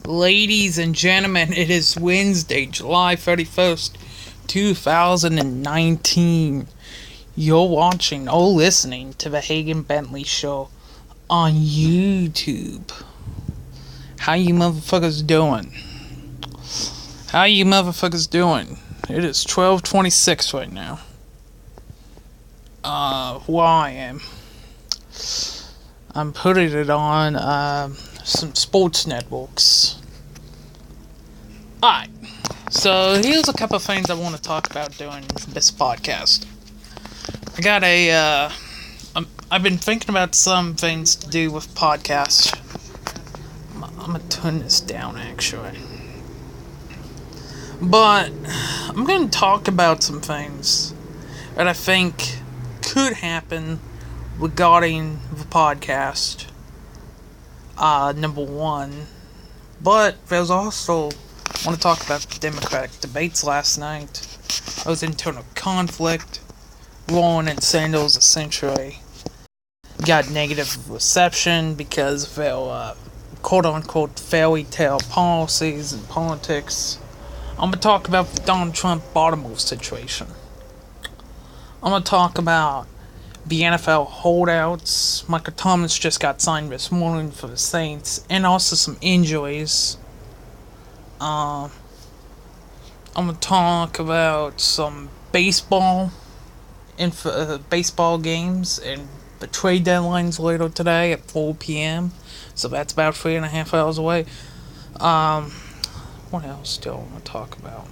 Ladies and gentlemen, it is Wednesday, July 31st, 2019. You're watching or listening to the Hagen Bentley Show on YouTube. How you motherfuckers doing? How you motherfuckers doing? It is 12:26 right now. Where I am. I'm putting it on, some sports networks. Alright, so here's a couple of things I want to talk about during this podcast. I've been thinking about some things to do with podcasts. I'm gonna turn this down actually. But I'm gonna talk about some things that I think could happen regarding the podcast. Number one. But there's also, I want to talk about the Democratic debates last night. There was internal conflict. Warren and Sanders essentially got negative reception because of their quote-unquote fairy tale policies and politics. I'm going to talk about the Donald Trump Baltimore situation. I'm going to talk about the NFL holdouts. Michael Thomas just got signed this morning for the Saints, and also some injuries. I'm gonna talk about some baseball baseball games and the trade deadlines later today at 4 p.m. So that's about 3.5 hours away. What else do I want to talk about?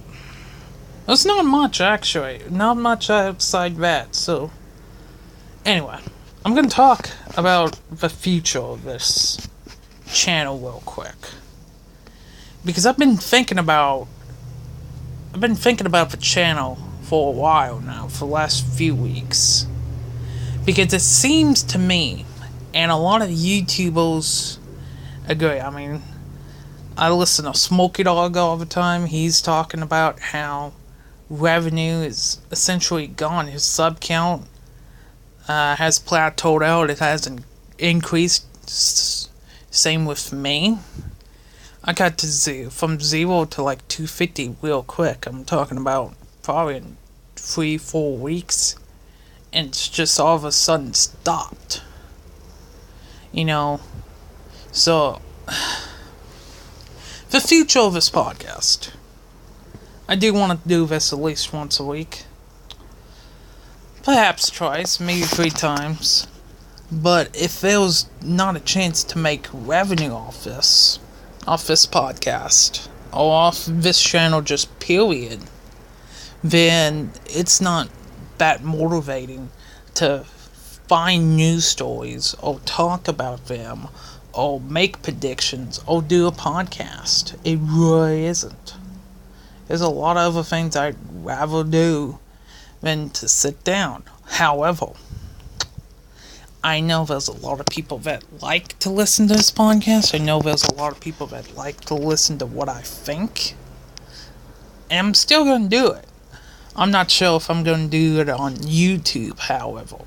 There's not much actually. Not much outside that. So anyway, I'm going to talk about the future of this channel real quick. Because I've been thinking about the channel for a while now, for the last few weeks. Because it seems to me, and a lot of YouTubers agree, I mean, I listen to Smokey Dog all the time. He's talking about how revenue is essentially gone. His sub count has plateaued out. It hasn't increased. Same with me. I got to from 0 to like 250 real quick. I'm talking about probably in 3-4 weeks, and it's just all of a sudden stopped. So the future of this podcast. I do want to do this at least once a week. Perhaps twice, maybe 3 times. But if there was not a chance to make revenue off this podcast, or off this channel just period, then it's not that motivating to find news stories, or talk about them, or make predictions, or do a podcast. It really isn't. There's a lot of other things I'd rather do than to sit down. However, I know there's a lot of people that like to listen to this podcast. I know there's a lot of people that like to listen to what I think. And I'm still going to do it. I'm not sure if I'm going to do it on YouTube, however.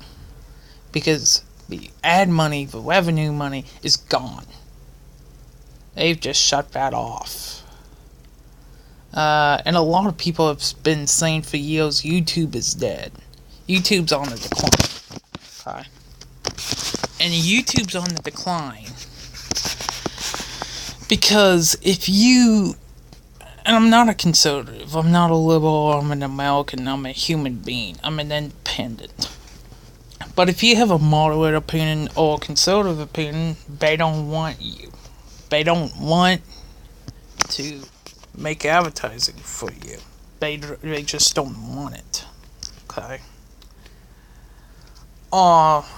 Because the ad money, the revenue money, is gone. They've just shut that off. And a lot of people have been saying for years YouTube is dead. YouTube's on the decline. Okay? And YouTube's on the decline because if you... And I'm not a conservative. I'm not a liberal. I'm an American. I'm a human being. I'm an independent. But if you have a moderate opinion or a conservative opinion, they don't want you. They don't want to make advertising for you. They just don't want it. Okay?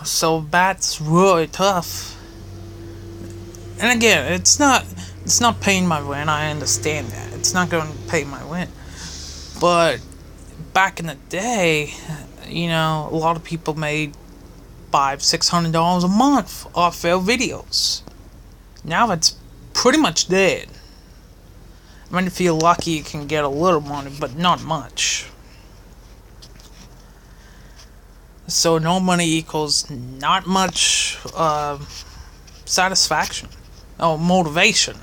So that's really tough. And again, it's not paying my rent. I understand that. It's not going to pay my rent. But back in the day, a lot of people made $500-$600 a month off their videos. Now that's pretty much dead. I mean, if you're lucky, you can get a little money, but not much. So no money equals not much satisfaction or motivation.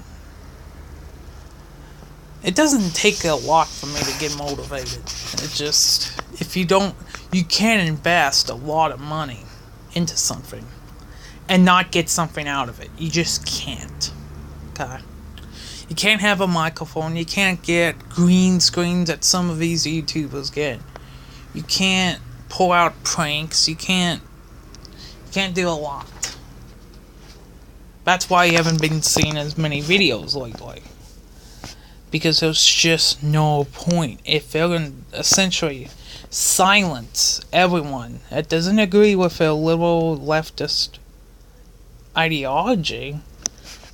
it doesn't take a lot for me to get motivated. It just, if you don't, you can't invest a lot of money into something and not get something out of it. You just can't. Okay? You can't have a microphone. You can't get green screens that some of these YouTubers get. You can't pull out pranks. You can't do a lot. That's why you haven't been seeing as many videos lately. Because there's just no point. If they're going to essentially silence everyone that doesn't agree with their liberal leftist ideology,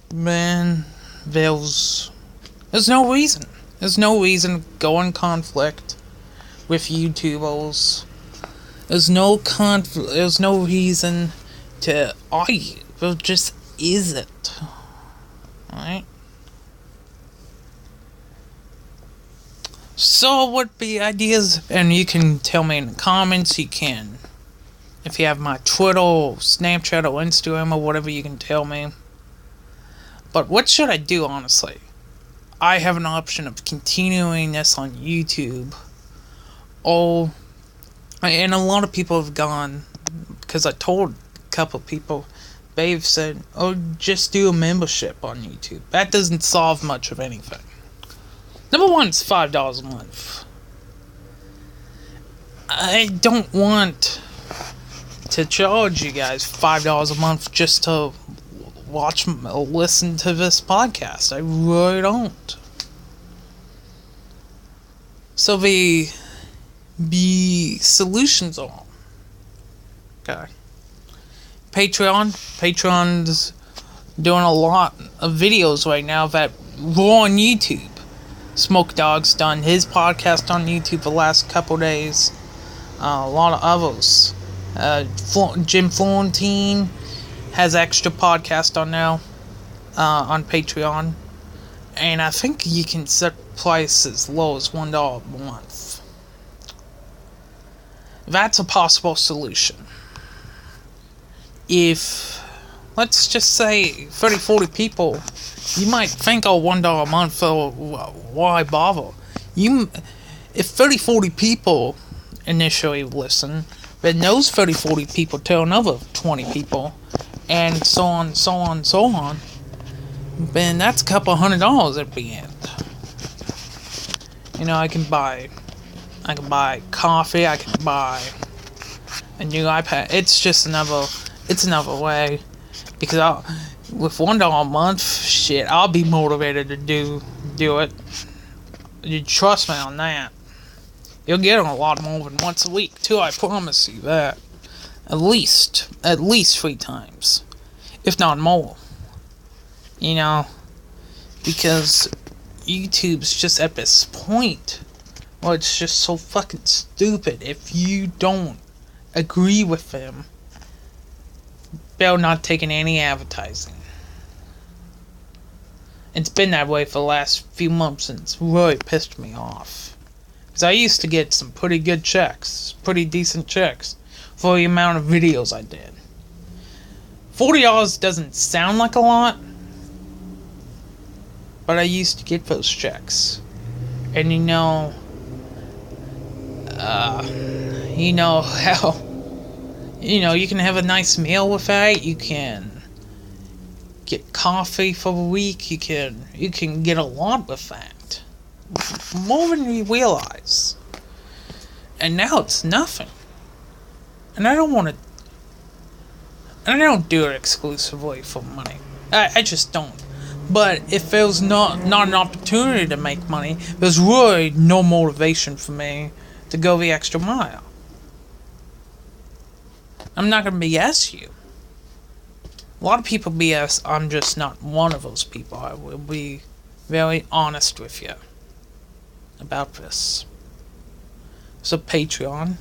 then there's no reason. There's no reason to go in conflict with YouTubers. There's no reason to argue. There just isn't. Alright? So, what be ideas? And you can tell me in the comments. You can, if you have my Twitter, or Snapchat, or Instagram, or whatever, you can tell me. But what should I do, honestly? I have an option of continuing this on YouTube. And a lot of people have gone, because I told a couple of people, they've said, oh, just do a membership on YouTube. That doesn't solve much of anything. Number one, it's $5 a month. I don't want to charge you guys $5 a month just to listen to this podcast. I really don't. So the solutions are, okay, Patreon's doing a lot of videos right now that were on YouTube. Smoke Dog's done his podcast on YouTube the last couple days. A lot of others. Jim Florentine has extra podcast on now on Patreon. And I think you can set price as low as $1 a month. That's a possible solution. If, let's just say, 30-40 people, you might think, oh, $1 a month, so why bother? If 30-40 people initially listen, then those 30-40 people tell another 20 people, and so on, then that's a couple $100 at the end. You know, I can buy coffee, I can buy a new iPad. It's another way, because with $1 a month, shit, I'll be motivated to do it. You trust me on that. You'll get them a lot more than once a week too. I promise you that. At least 3 times, if not more. You know, because YouTube's just at this point where it's just so fucking stupid. If you don't agree with them, they're not taking any advertising. It's been that way for the last few months, and it's really pissed me off. Because I used to get some pretty good checks, pretty decent checks, for the amount of videos I did. $40 doesn't sound like a lot, but I used to get those checks. And you know how, you can have a nice meal with that. You can get coffee for a week. You can get a lot with that, more than you realize. And now it's nothing. And I don't do it exclusively for money. I just don't. But if there's not an opportunity to make money, there's really no motivation for me to go the extra mile. I'm not going to BS you. A lot of people BS. I'm just not one of those people. I will be very honest with you about this. So Patreon.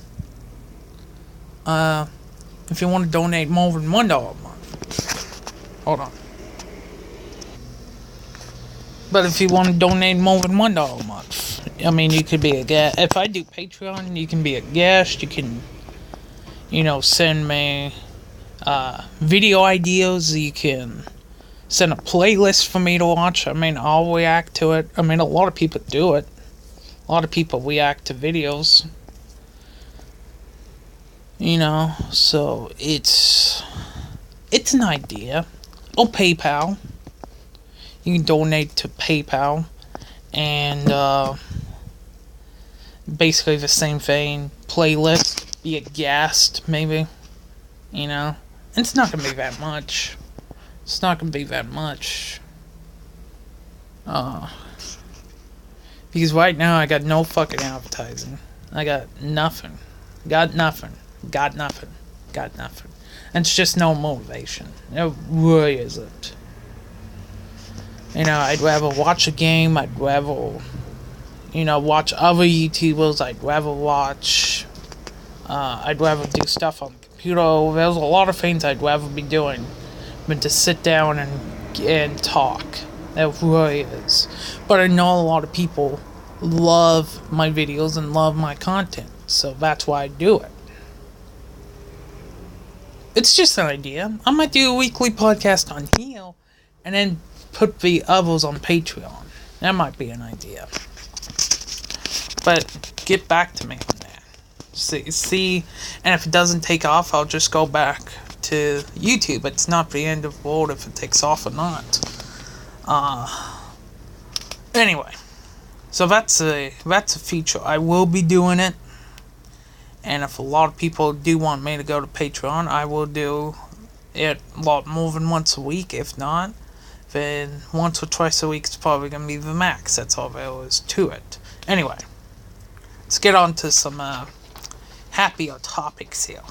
If you want to donate more than $1 a month. Hold on. But if you want to donate more than $1 a month, I mean, you could be a guest. If I do Patreon, you can be a guest. You can, send me video ideas. You can send a playlist for me to watch. I mean, I'll react to it. I mean, a lot of people do it. A lot of people react to videos. You know, so it's an idea. Or PayPal. You can donate to PayPal. And, basically the same thing. Playlist. Be a guest, maybe. You know? And it's not gonna be that much. It's not gonna be that much. Because right now I got no fucking advertising. I got nothing. Got nothing. Got nothing. Got nothing. And it's just no motivation. It really isn't. You know, I'd rather watch a game. I'd rather, you know, watch other YouTubers. I'd rather watch... I'd rather do stuff on the computer. There's a lot of things I'd rather be doing than to sit down and talk. It really is. But I know a lot of people love my videos and love my content. So that's why I do it. It's just an idea. I might do a weekly podcast on here and then put the others on Patreon. That might be an idea. But get back to me on that. See, and if it doesn't take off, I'll just go back to YouTube. It's not the end of the world if it takes off or not. Anyway, so that's a feature. I will be doing it. And if a lot of people do want me to go to Patreon, I will do it a lot more than once a week. If not, then once or twice a week is probably going to be the max. That's all there is to it. Anyway, let's get on to some happier topics here.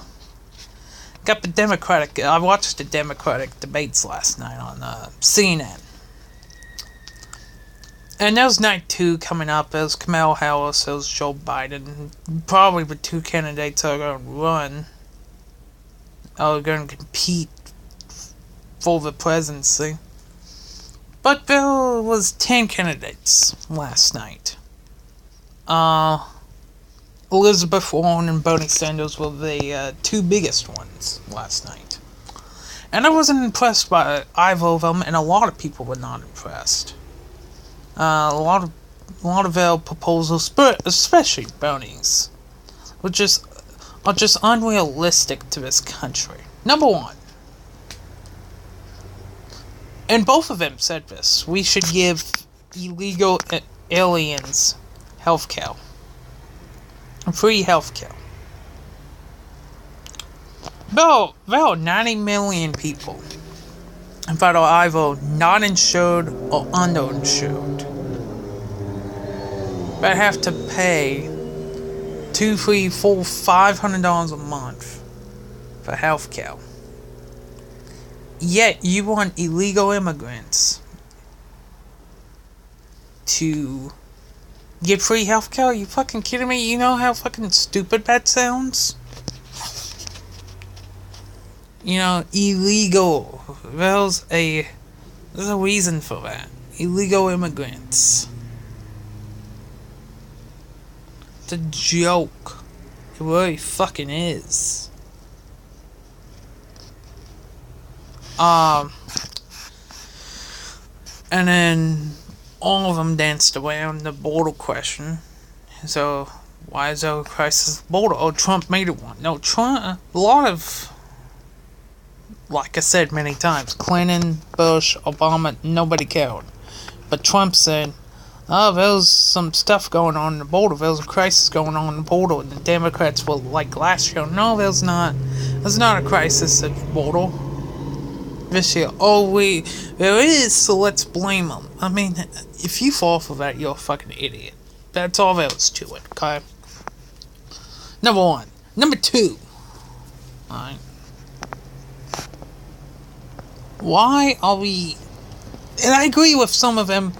Got the Democratic... I watched the Democratic debates last night on CNN. And there's night 2 coming up. There's Kamala Harris, there's Joe Biden. Probably the 2 candidates that are going to run. Are going to compete for the presidency. But there was 10 candidates last night. Elizabeth Warren and Bernie Sanders were the 2 biggest ones last night. And I wasn't impressed by either of them, and a lot of people were not impressed. A lot of their proposals, especially Bernie's, are just unrealistic to this country. Number 1, and both of them said this: we should give illegal aliens healthcare, free healthcare. There are 90 million people that are either not insured or underinsured that have to pay $200, $300, $400, $500 a month for healthcare. Yet you want illegal immigrants to get free healthcare? Are you fucking kidding me? You know how fucking stupid that sounds? You know, illegal. There's a reason for that. Illegal immigrants. It's a joke. It really fucking is. And then all of them danced around the border question. So, why is there a crisis at the border? Oh, Trump made it one. No, Trump, a lot of... Like I said many times, Clinton, Bush, Obama, nobody cared. But Trump said, oh, there's some stuff going on in the border. There's a crisis going on in the border. And the Democrats were like last year, no, there's not. There's not a crisis at the border. This year, there is, so let's blame them. I mean, if you fall for that, you're a fucking idiot. That's all there is to it, okay? Number 1. Number 2. Alright. Why are we... And I agree with some of them.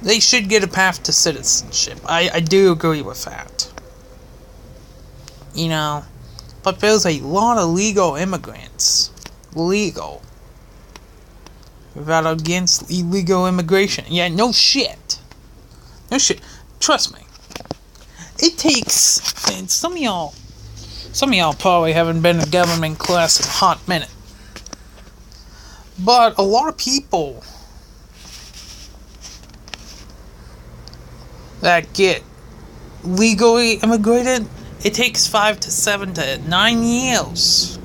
They should get a path to citizenship. I do agree with that. You know. But there's a lot of legal immigrants. Legal. That are against illegal immigration. Yeah, no shit. No shit. Trust me. It takes... And some of y'all probably haven't been to government class in a hot minute. But a lot of people that get legally immigrated, it takes 5 to 7 to 9 years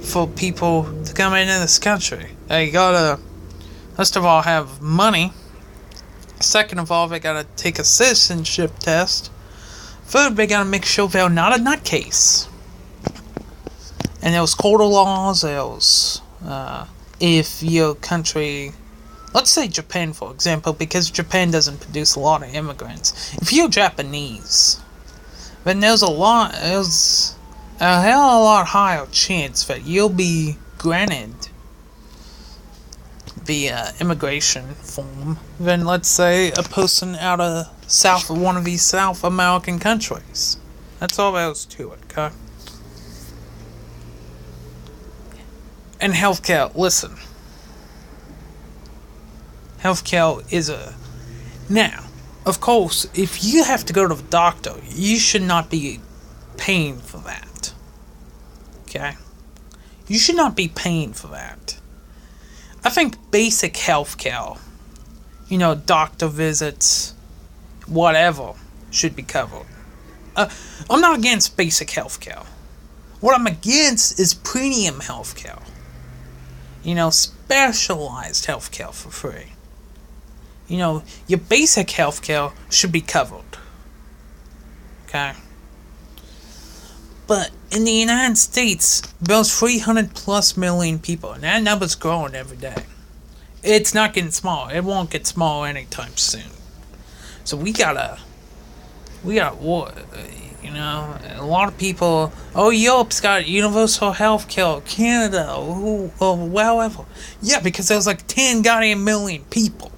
for people to come into this country. They gotta, first of all, have money. Second of all, they gotta take a citizenship test. Third, they gotta make sure they're not a nutcase. And there's quota laws, there's, if your country, let's say Japan for example, because Japan doesn't produce a lot of immigrants. If you're Japanese, then there's a hell of a lot higher chance that you'll be granted the immigration form than, let's say, a person out of one of these South American countries. That's all there is to it, okay? And healthcare, listen. Healthcare is now, of course, if you have to go to the doctor, you should not be paying for that. Okay? You should not be paying for that. I think basic healthcare, doctor visits, whatever, should be covered. I'm not against basic healthcare. What I'm against is premium healthcare. Specialized healthcare for free. Your basic healthcare should be covered. Okay? But in the United States, there's 300 plus million people, and that number's growing every day. It's not getting small. It won't get small anytime soon. So we gotta, a lot of people, Europe's got universal health care, Canada, or wherever. Yeah, because there's like 10 goddamn million people.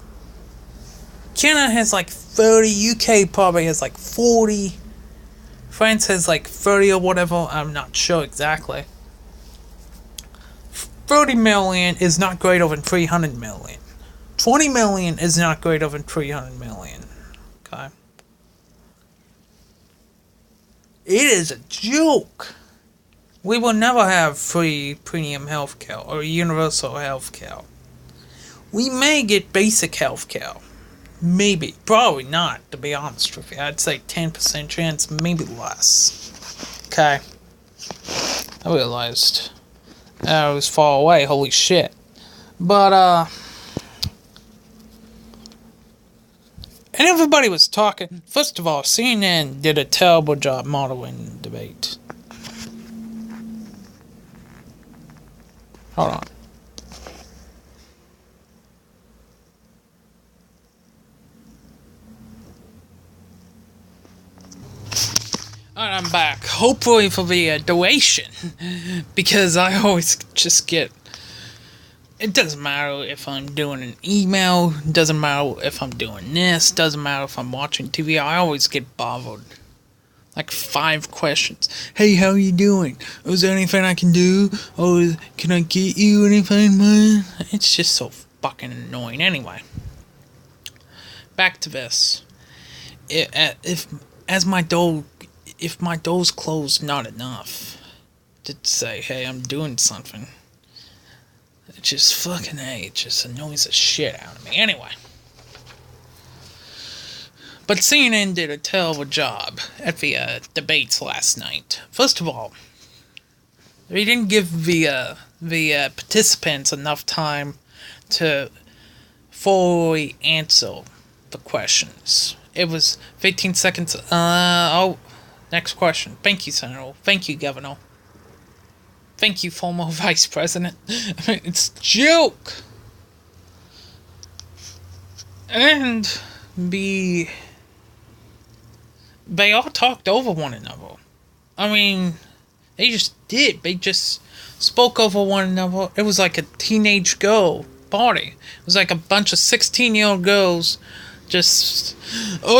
Canada has like 30, UK probably has like 40, France has like 30 or whatever, I'm not sure exactly. 30 million is not greater than 300 million. 20 million is not greater than 300 million. Okay? It is a joke. We will never have free premium healthcare or universal healthcare. We may get basic healthcare. Maybe. Probably not, to be honest with you. I'd say 10% chance, maybe less. Okay. I realized I was far away. Holy shit. But, and everybody was talking. First of all, CNN did a terrible job modeling the debate. Hold on. Alright, I'm back. Hopefully for the duration. Because I always just get... It doesn't matter if I'm doing an email, doesn't matter if I'm doing this, doesn't matter if I'm watching TV, I always get bothered. Like 5 questions. Hey, how are you doing? Is there anything I can do? Or can I get you anything, man? It's just so fucking annoying. Anyway. Back to this. If my door's closed not enough to say, hey, I'm doing something. It just it just annoys the shit out of me. Anyway. But CNN did a terrible job at the debates last night. First of all, they didn't give the participants enough time to fully answer the questions. It was 15 seconds. Next question. Thank you, Senator. Thank you, Governor. Thank you, former Vice President. It's a joke. And they all talked over one another. I mean, they just did. They just spoke over one another. It was like a teenage girl party. It was like a bunch of 16-year-old girls just...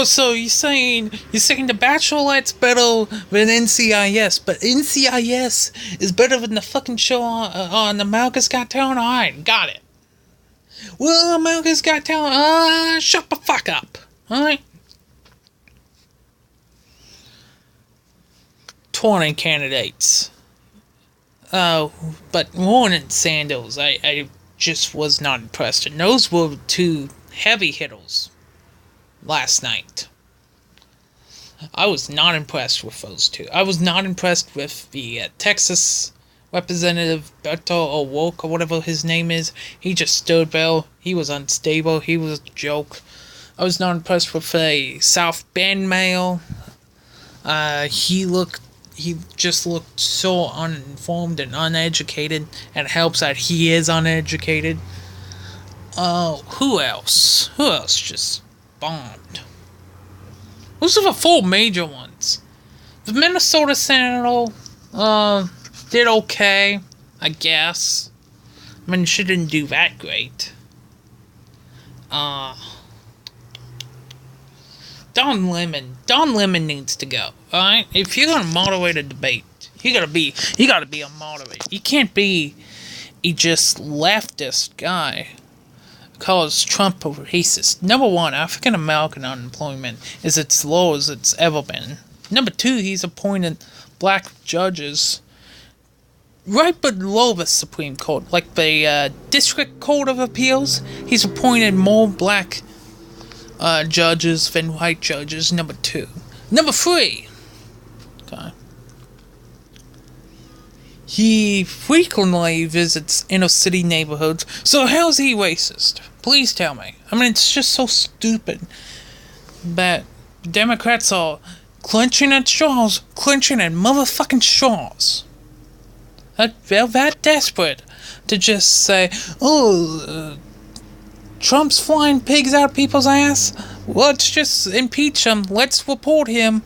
so you're saying The Bachelorette's better than NCIS, but NCIS is better than the fucking show on America's Got Talent? Alright, got it. Well, America's Got Talent, shut the fuck up. Alright? 20 candidates. But Warren and Sandals, I just was not impressed. And those were two heavy hitters last night. I was not impressed with those two. I was not impressed with the Texas representative Beto O'Rourke or whatever his name is. He just stood there. He was unstable. He was a joke. I was not impressed with a South Bend male. He just looked so uninformed and uneducated, and it helps that he is uneducated. Who else? Who else just bombed? Those are the four major ones. The Minnesota Senator, did okay, I guess. I mean, she didn't do that great. Don Lemon needs to go. Alright? If you're gonna moderate a debate, you gotta be a moderator. You can't be a just leftist guy. Calls Trump a racist. Number one, African American unemployment is as low as it's ever been. Number two, he's appointed black judges right below the Supreme Court, like the District Court of Appeals. He's appointed more black judges than white judges. Number two. Number three. Okay. He frequently visits inner city neighborhoods. So how's he racist? Please tell me. I mean, it's just so stupid that Democrats are clenching at motherfucking straws. They're that desperate to just say, Trump's flying pigs out of people's ass. Let's just impeach him. Let's report him.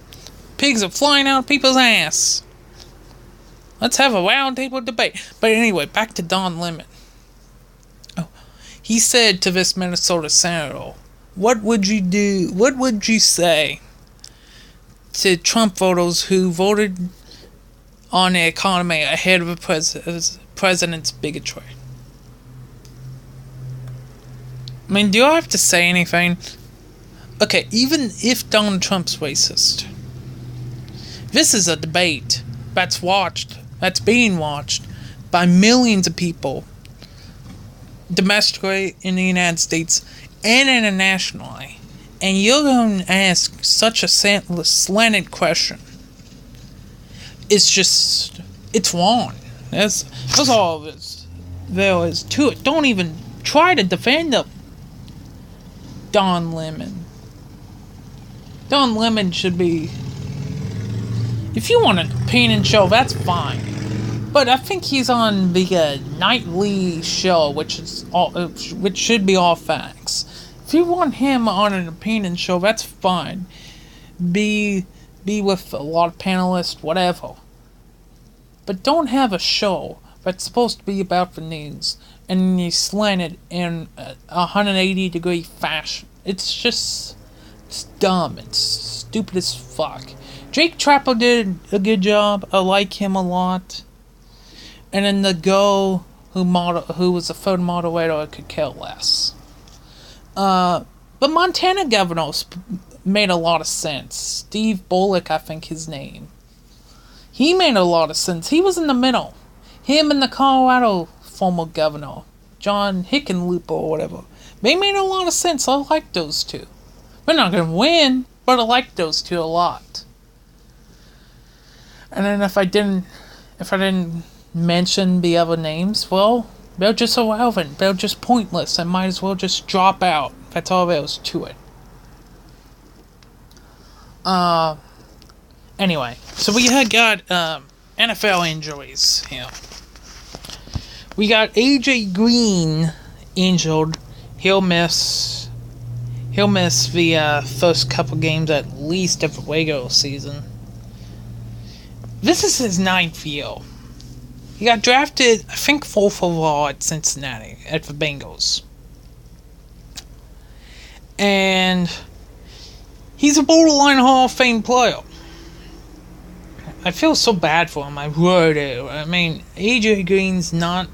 Pigs are flying out of people's ass. Let's have a roundtable debate. But anyway, back to Don Lemon. He said to this Minnesota senator, what would you do? What would you say to Trump voters who voted on the economy ahead of the president's bigotry? I mean, do I have to say anything? Okay, even if Donald Trump's racist, this is a debate that's being watched by millions of people, domestically in the United States and internationally, and you're going to ask such a slanted question. It's wrong. That's all there is to it. Don't even try to defend him. Don Lemon. Don Lemon should be... If you want an opinion show, that's fine. But I think he's on the nightly show, which should be all facts. If you want him on an opinion show, that's fine. Be with a lot of panelists, whatever. But don't have a show that's supposed to be about the news and you slant it in a 180-degree fashion. It's dumb. It's stupid as fuck. Jake Trapper did a good job. I like him a lot. And then the who was a third moderator, I could care less. But Montana governor made a lot of sense. Steve Bullock, I think his name. He made a lot of sense. He was in the middle. Him and the Colorado former governor, John Hickenlooper or whatever. They made a lot of sense. I like those two. They're not going to win, but I like those two a lot. And then if I didn't mention the other names, well, they're just irrelevant. They're just pointless. I might as well just drop out. That's all there is to it. Anyway, so we had got NFL injuries here. We got AJ Green injured. He'll miss the first couple games at least of the regular season. This is his 9th year. He got drafted, I think, 4th overall at Cincinnati, at the Bengals. And he's a borderline Hall of Fame player. I feel so bad for him, I really do. I mean, AJ Green's not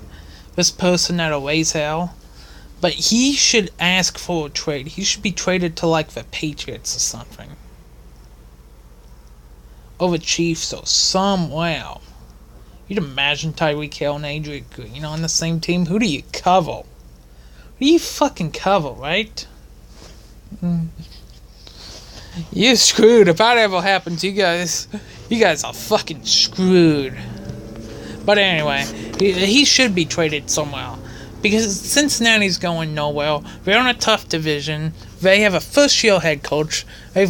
this person that always hell, but he should ask for a trade. He should be traded to, like, the Patriots or something. Or the Chiefs or somewhere. You'd imagine Tyreek Hill and Adrian Green on the same team. Who do you cover? Who do you fucking cover, right? You're screwed. If that ever happens, you guys are fucking screwed. But anyway, he should be traded somewhere. Because Cincinnati's going nowhere. They're in a tough division. They have a first-year head coach. They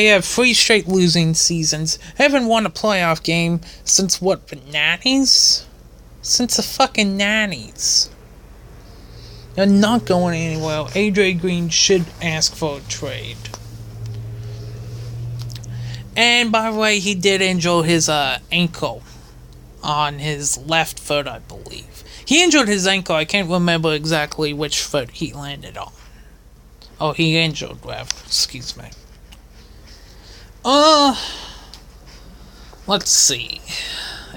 have 3 straight losing seasons. They haven't won a playoff game since what, the nannies? Since the fucking nannies. They're not going anywhere. AJ Green should ask for a trade. And by the way, he did injure his ankle on his left foot, I believe. He injured his ankle. I can't remember exactly which foot he landed on. Oh, he injured left. Excuse me. Let's see.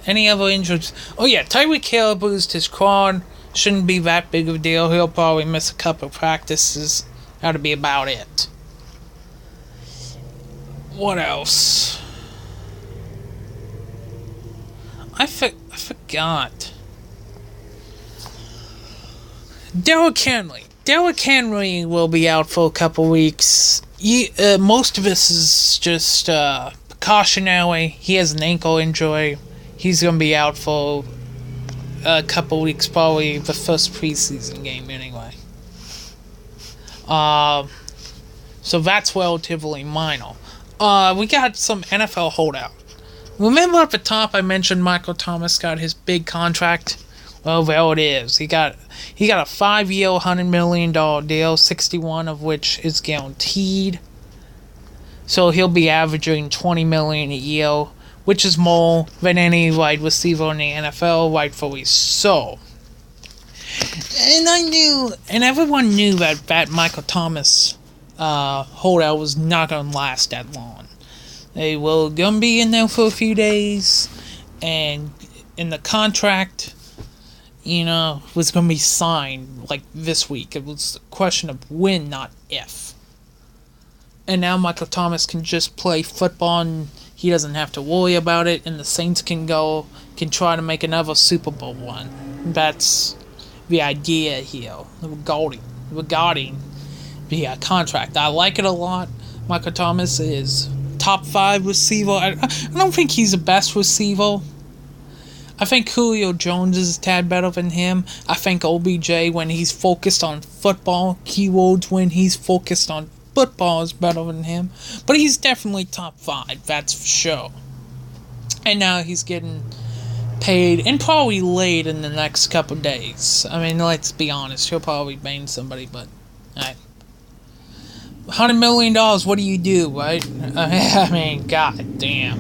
Any other injuries? Oh yeah, Tyreek Hill bruised his quad. Shouldn't be that big of a deal. He'll probably miss a couple practices. That'll be about it. What else? I forgot. Derrick Henry. Derrick Henry will be out for a couple weeks. Most of this is just precautionary. He has an ankle injury. He's going to be out for a couple weeks, probably the first preseason game anyway. So that's relatively minor. We got some NFL holdout. Remember at the top I mentioned Michael Thomas got his big contract? Well, there it is. He got a 5-year, $100 million deal, 61 of which is guaranteed. So he'll be averaging $20 million a year, which is more than any wide receiver in the NFL, rightfully so. And everyone knew that Michael Thomas holdout was not going to last that long. They were going to be in there for a few days, and in the contract, was going to be signed like this week. It was a question of when, not if. And now Michael Thomas can just play football, and he doesn't have to worry about it, and the Saints can try to make another Super Bowl run. That's the idea here regarding the contract. I like it a lot. Michael Thomas is top 5 receiver. I don't think he's the best receiver. I think Julio Jones is a tad better than him. I think OBJ, when he's focused on football, keywords when he's focused on football, is better than him. But he's definitely top 5, that's for sure. And now he's getting paid, and probably late in the next couple days. I mean, let's be honest, he'll probably bang somebody, but alright. $100 million, what do you do, right? I mean, god damn.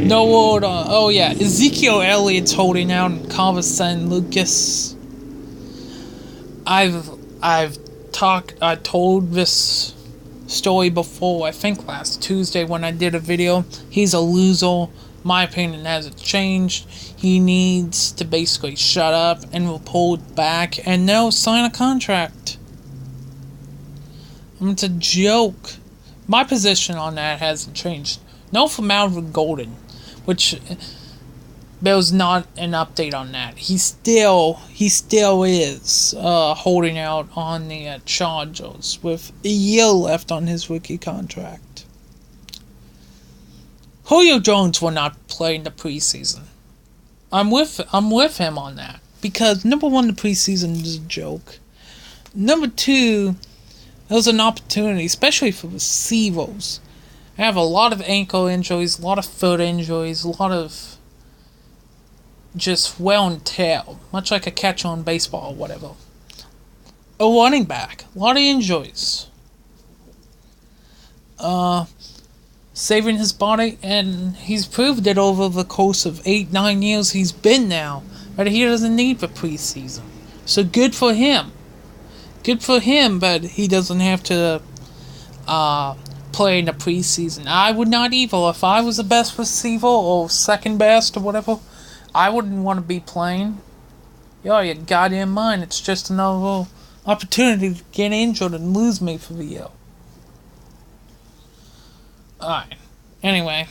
No word on... Oh yeah, Ezekiel Elliott's holding out in Carver St. Lucas. I told this story before, I think last Tuesday when I did a video. He's a loser. My opinion hasn't changed. He needs to basically shut up and will pull it back and now sign a contract. It's a joke. My position on that hasn't changed. No, for Melvin Gordon, which there was not an update on that. He still is holding out on the Chargers with a year left on his rookie contract. Julio Jones will not play in the preseason. I'm with him on that, because number one, the preseason is a joke. Number two, there's an opportunity, especially for receivers. I have a lot of ankle injuries, a lot of foot injuries, a lot of just wear and tear, much like a catcher on baseball or whatever. A running back, a lot of injuries. Saving his body, and he's proved it over the course of 8-9 years he's been now, that he doesn't need the preseason. So good for him. Good for him, but he doesn't have to play in the preseason. I would not either. If I was the best receiver or second best or whatever, I wouldn't want to be playing. Yo, you goddamn mind. It's just another opportunity to get injured and lose me for the year. Alright. Anyway,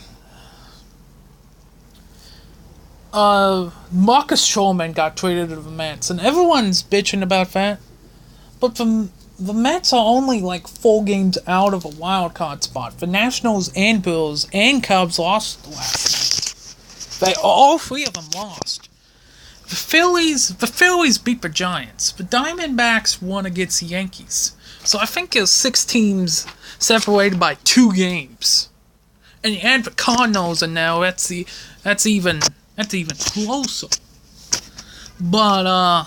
Marcus Stroman got traded to the Mets, and everyone's bitching about that. But the Mets are only like 4 games out of a wild card spot. The Nationals and Bills and Cubs lost last night. All 3 of them lost. The Phillies beat the Giants. The Diamondbacks won against the Yankees. So I think it's 6 teams separated by 2 games. And you add the Cardinals, and now that's even closer. But I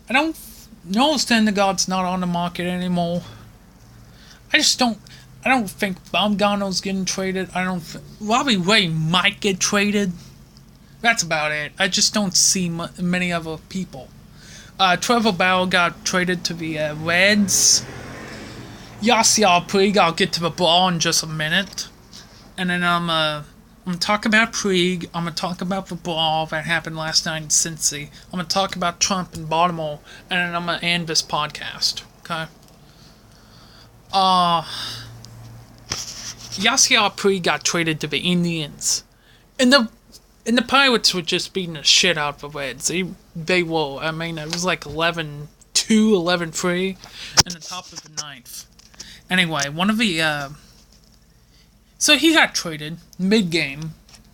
don't know. Syndergaard's not on the market anymore. I don't think Bumgarner's getting traded. Robbie Ray might get traded. That's about it. I just don't see many other people. Trevor Bauer got traded to the Reds. Yasiel Puig, I'll get to the ball in just a minute. And then I'm going to talk about Puig. I'm going to talk about the ball that happened last night in Cincy. I'm going to talk about Trump in Baltimore. And then I'm going to end this podcast. Okay? Yasiel Puig got traded to the Indians. And the Pirates were just beating the shit out of the Reds. They were. I mean, it was like 11-2, 11-3 in the top of the 9th. Anyway, one of the... So he got traded mid-game,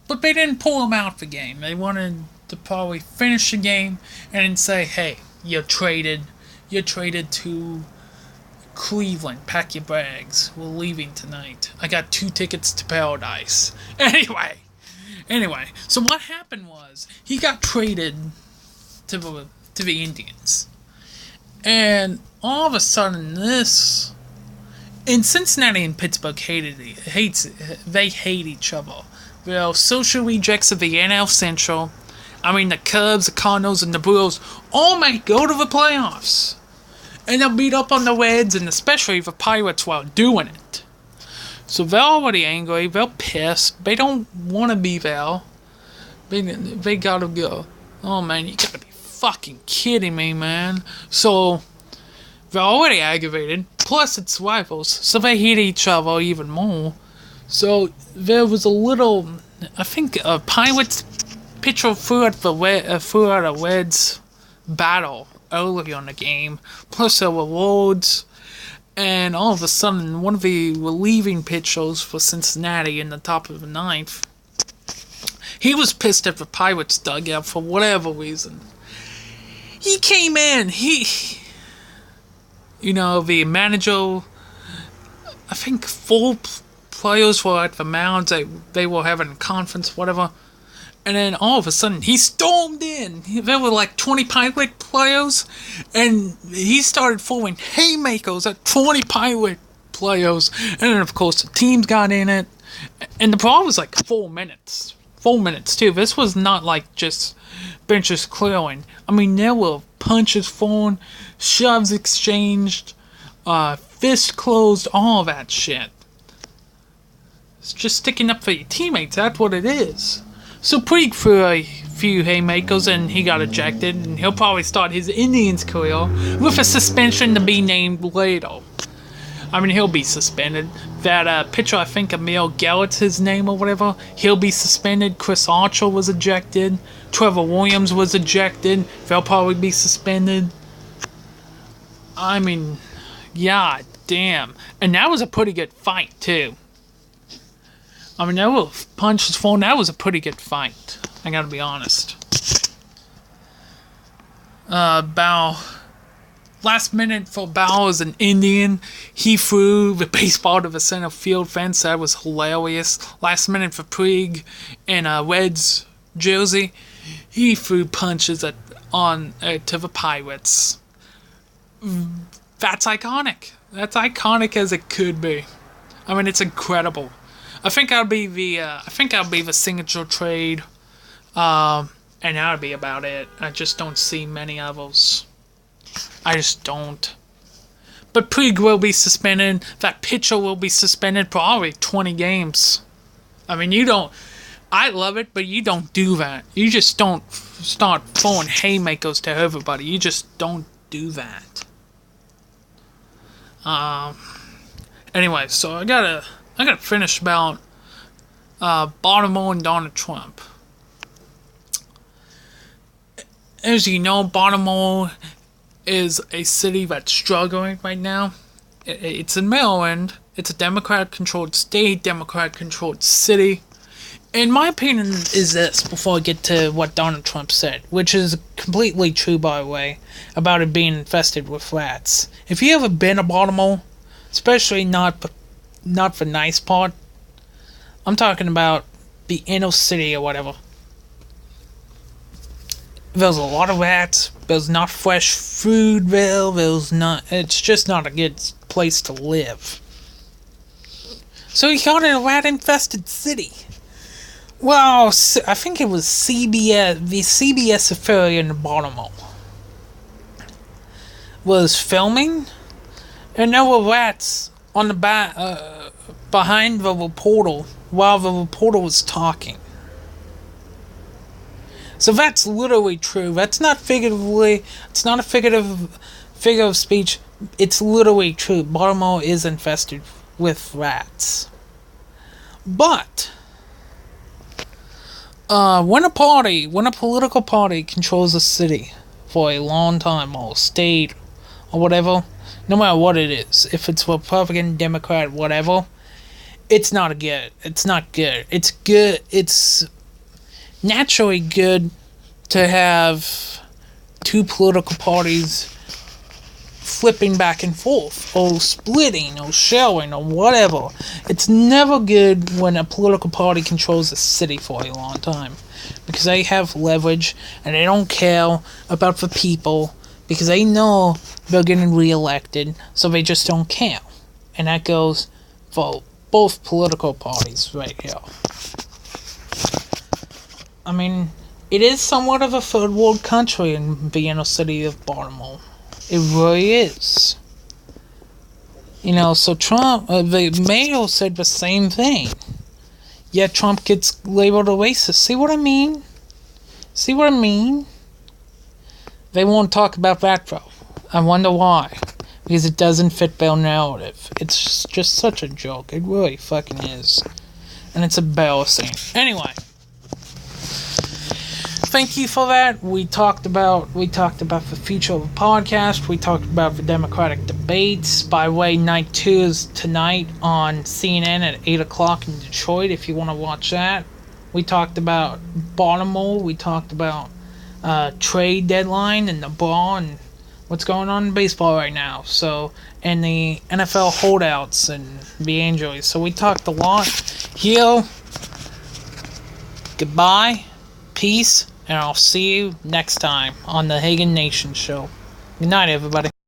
but they didn't pull him out the game. They wanted to probably finish the game and then say, hey, you're traded. You're traded to Cleveland. Pack your bags. We're leaving tonight. I got 2 tickets to paradise. Anyway, so what happened was he got traded to the Indians. And all of a sudden in Cincinnati and Pittsburgh hate each other. They're social rejects of the NL Central. I mean, the Cubs, the Cardinals, and the Brewers all might go to the playoffs. And they'll beat up on the Reds and especially the Pirates while doing it. So they're already angry, they're pissed, they don't want to be there. They gotta go. Oh man, you gotta be fucking kidding me, man. So they're already aggravated. Plus, it's rivals, so they hate each other even more. So there was a little, I think, a Pirates pitcher threw out a Reds battle earlier in the game. Plus, there were awards, and all of a sudden, one of the relieving pitchers for Cincinnati in the top of the 9th, he was pissed at the Pirates dugout for whatever reason. He came in. The manager, I think 4 players were at the mound. They were having a conference, whatever. And then all of a sudden, he stormed in. There were like 20 Pirate players. And he started throwing haymakers at 20 Pirate players. And then, of course, the teams got in it. And the ball was like 4 minutes. 4 minutes, too. This was not like just benches clearing. I mean, there were punches thrown, shoves exchanged, fists closed, all that shit. It's just sticking up for your teammates, that's what it is. So Puig threw a few haymakers and he got ejected, and he'll probably start his Indians career with a suspension to be named later. I mean, he'll be suspended. That pitcher, I think Emil Gellett's his name or whatever, he'll be suspended. Chris Archer was ejected. Trevor Williams was ejected. They'll probably be suspended. I mean, yeah, damn. And that was a pretty good fight, too. I mean, there were punches thrown. That was a pretty good fight. I gotta be honest. Last minute for Bauer as an Indian. He threw the baseball to the center field fence. That was hilarious. Last minute for Puig in Reds jersey. He threw punches to the Pirates. That's iconic. That's iconic as it could be. I mean, it's incredible. I think I'll be the signature trade. And that'll be about it. I just don't see many others. I just don't. But Puig will be suspended. That pitcher will be suspended probably 20 games. I mean, you don't... I love it, but you don't do that. You just don't start throwing haymakers to everybody. You just don't do that. Anyway, so I gotta I gotta finish about Baltimore and Donald Trump. As you know, Baltimore is a city that's struggling right now. It's in Maryland. It's a Democrat-controlled state, Democrat-controlled city. In my opinion, is this, before I get to what Donald Trump said, which is completely true, by the way, about it being infested with rats. If you ever been to Baltimore, especially not the nice part, I'm talking about the inner city or whatever. There's a lot of rats. There's not fresh food there. It's just not a good place to live. So he got in a rat-infested city. Well, I think it was CBS, the CBS affiliate in Baltimore, was filming, and there were rats on the back, behind the reporter while the reporter was talking. So that's literally true. That's not figuratively. It's not a figure of speech. It's literally true. Baltimore is infested with rats. But when a political party controls a city for a long time, or a state, or whatever, no matter what it is, if it's Republican, Democrat, whatever, it's not good. It's not good. It's good. It's naturally good to have two political parties flipping back and forth, or splitting, or sharing, or whatever. It's never good when a political party controls a city for a long time, because they have leverage, and they don't care about the people, because they know they're getting reelected, so they just don't care. And that goes for both political parties right here. I mean, it is somewhat of a third world country in the inner city of Baltimore. It really is. You know, so Trump, the mayor said the same thing. Yet Trump gets labeled a racist. See what I mean? See what I mean? They won't talk about that, though. I wonder why. Because it doesn't fit their narrative. It's just such a joke. It really fucking is. And it's embarrassing. Anyway. Thank you for that. We talked about the future of the podcast. We talked about the Democratic debates. By the way, night 2 is tonight on CNN at 8 o'clock in Detroit, if you want to watch that. We talked about Baltimore. We talked about trade deadline and the ball and what's going on in baseball right now. So, and the NFL holdouts and the injuries. So we talked a lot here. Goodbye. Peace. And I'll see you next time on the Hagen Nation Show. Good night, everybody.